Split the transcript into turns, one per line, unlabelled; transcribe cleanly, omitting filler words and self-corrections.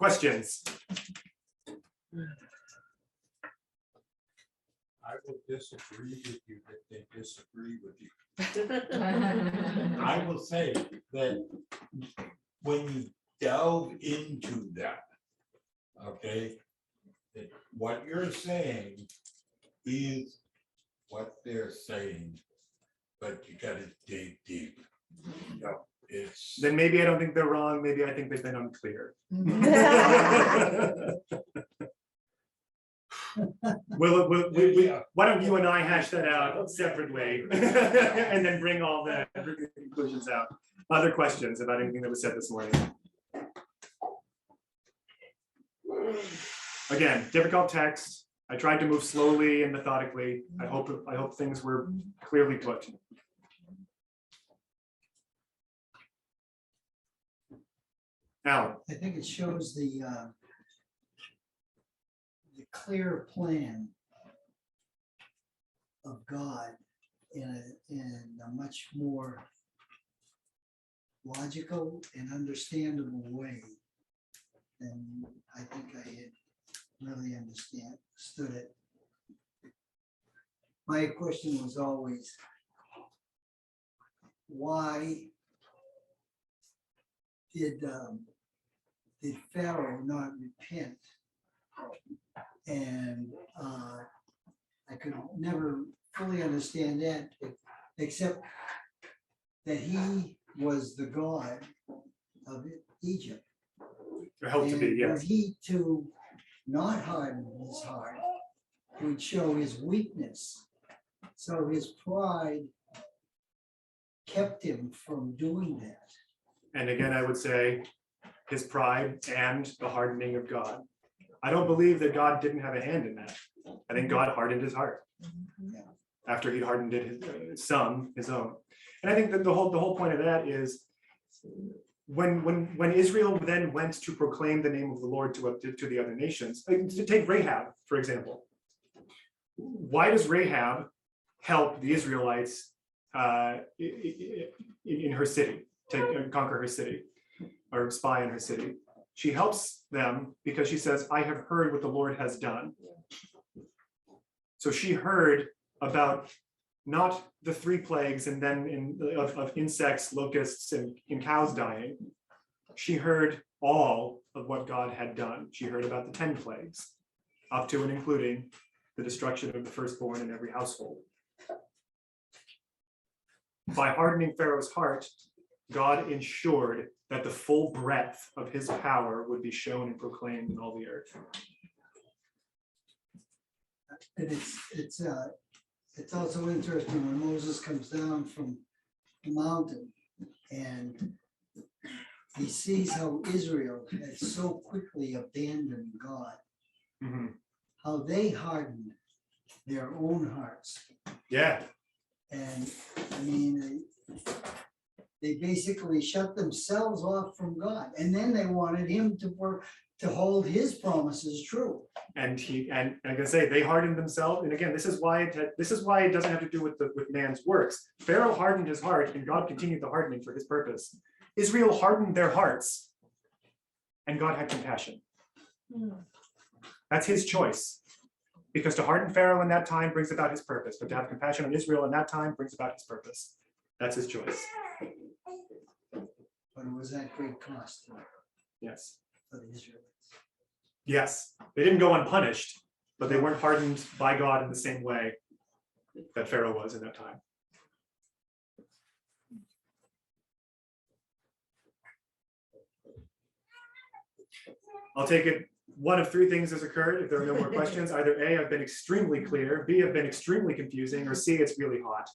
Questions?
I will disagree with you that they disagree with you. I will say that when you delve into that, okay, that what you're saying is what they're saying, but you gotta dig deep. No, it's.
Then maybe I don't think they're wrong. Maybe I think they've been unclear. Why don't you and I hash that out separately and then bring all the conclusions out? Other questions about anything that was said this morning? Again, difficult text. I tried to move slowly and methodically. I hope things were clearly put. Alan.
I think it shows the clear plan of God in a much more logical and understandable way than I think I had really understood it. My question was always, why did Pharaoh not repent? And I could never fully understand that, except that he was the god of Egypt.
Or held to be,
And
yes.
were he to not harden his heart, it would show his weakness. So his pride kept him from doing that.
And again, I would say his pride and the hardening of God. I don't believe that God didn't have a hand in that. I think God hardened his heart after he hardened it his own. And I think that the whole point of that is when Israel then went to proclaim the name of the Lord to the other nations, like, to take Rahab, for example. Why does Rahab help the Israelites in her city, conquer her city, or spy in her city? She helps them because she says, I have heard what the Lord has done. So she heard about not the 3 plagues and then of insects, locusts, and cows dying. She heard all of what God had done. She heard about the 10 plagues, up to and including the destruction of the firstborn in every household. By hardening Pharaoh's heart, God ensured that the full breadth of his power would be shown and proclaimed in all the earth.
And it's also interesting when Moses comes down from the mountain and he sees how Israel had so quickly abandoned God, how they hardened their own hearts.
Yeah.
And I mean, they basically shut themselves off from God, and then they wanted him to hold his promises true.
And I can say they hardened themselves. And again, this is why it doesn't have to do with man's works. Pharaoh hardened his heart, and God continued the hardening for his purpose. Israel hardened their hearts, and God had compassion. That's his choice. Because to harden Pharaoh in that time brings about his purpose, but to have compassion on Israel in that time brings about his purpose. That's his choice.
But it was at great cost
Yes.
for the Israelites.
Yes. They didn't go unpunished, but they weren't hardened by God in the same way that Pharaoh was in that time. I'll take it. One of 3 things has occurred. If there are no more questions, either A, I've been extremely clear, B, I've been extremely confusing, or C, it's really hot.